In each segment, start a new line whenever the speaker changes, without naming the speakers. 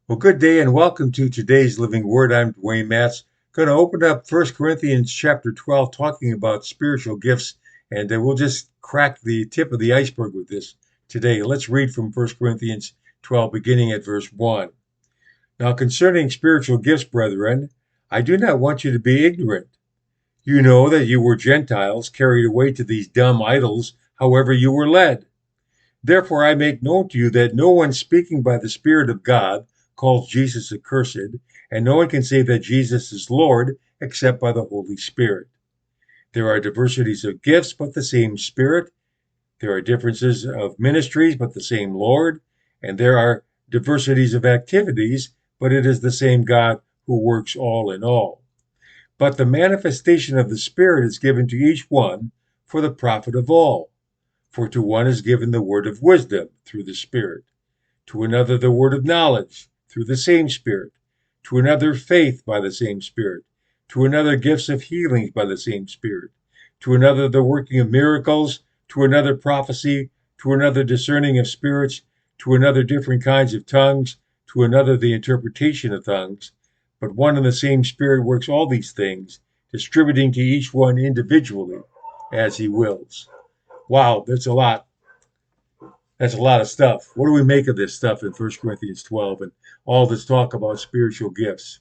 Well, good day and welcome to today's Living Word. I'm Dwayne Matz. Going to open up First Corinthians chapter 12, talking about spiritual gifts, and we'll just crack the tip of the iceberg with this today. Let's read from First Corinthians 12, beginning at verse 1. Now, concerning spiritual gifts, brethren, I do not want you to be ignorant. You know that you were Gentiles, carried away to these dumb idols, however you were led. Therefore I make known to you that no one speaking by the Spirit of God calls Jesus accursed, and no one can say that Jesus is Lord except by the Holy Spirit. There are diversities of gifts, but the same Spirit. There are differences of ministries, but the same Lord. And there are diversities of activities, but it is the same God who works all in all. But the manifestation of the Spirit is given to each one for the profit of all. For to one is given the word of wisdom through the Spirit, to another the word of knowledge through the same Spirit, to another faith by the same Spirit, to another gifts of healings by the same Spirit, to another the working of miracles, to another prophecy, to another discerning of spirits, to another different kinds of tongues, to another the interpretation of tongues. But one and the same Spirit works all these things, distributing to each one individually as he wills. Wow, that's a lot. That's a lot of stuff. What do we make of this stuff in First Corinthians 12 and all this talk about spiritual gifts?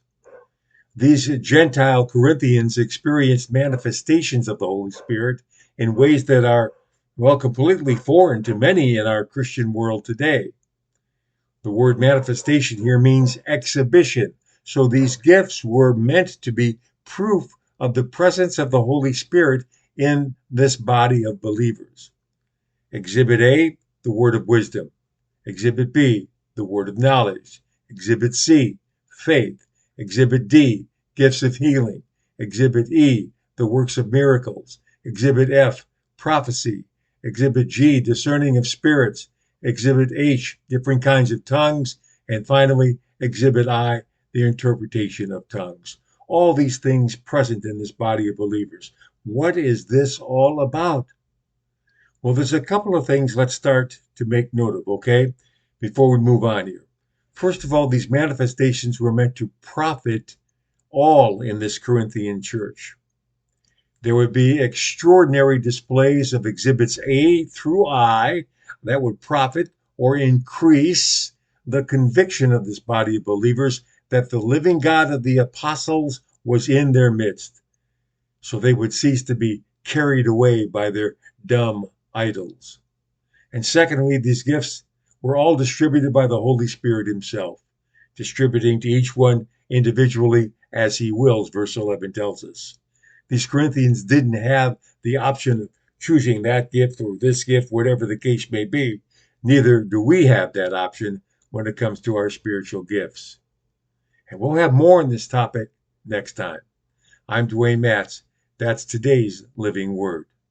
These Gentile Corinthians experienced manifestations of the Holy Spirit in ways that are, well, completely foreign to many in our Christian world today. The word manifestation here means exhibition. So these gifts were meant to be proof of the presence of the Holy Spirit in this body of believers. Exhibit A, the word of wisdom. Exhibit B, the word of knowledge. Exhibit C, faith. Exhibit D, gifts of healing. Exhibit E, the works of miracles. Exhibit F, prophecy. Exhibit G, discerning of spirits. Exhibit H, different kinds of tongues. And finally, Exhibit I, the interpretation of tongues. All these things present in this body of believers. What is this all about? Well, there's a couple of things let's start to make note of, okay, before we move on here. First of all, these manifestations were meant to profit all in this Corinthian church. There would be extraordinary displays of exhibits A through I that would profit or increase the conviction of this body of believers that the living God of the apostles was in their midst. So they would cease to be carried away by their dumb idols. And secondly, these gifts were all distributed by the Holy Spirit himself, distributing to each one individually as he wills, verse 11 tells us. These Corinthians didn't have the option of choosing that gift or this gift, whatever the case may be. Neither do we have that option when it comes to our spiritual gifts. And we'll have more on this topic next time. I'm Dwayne Matz. That's today's Living Word.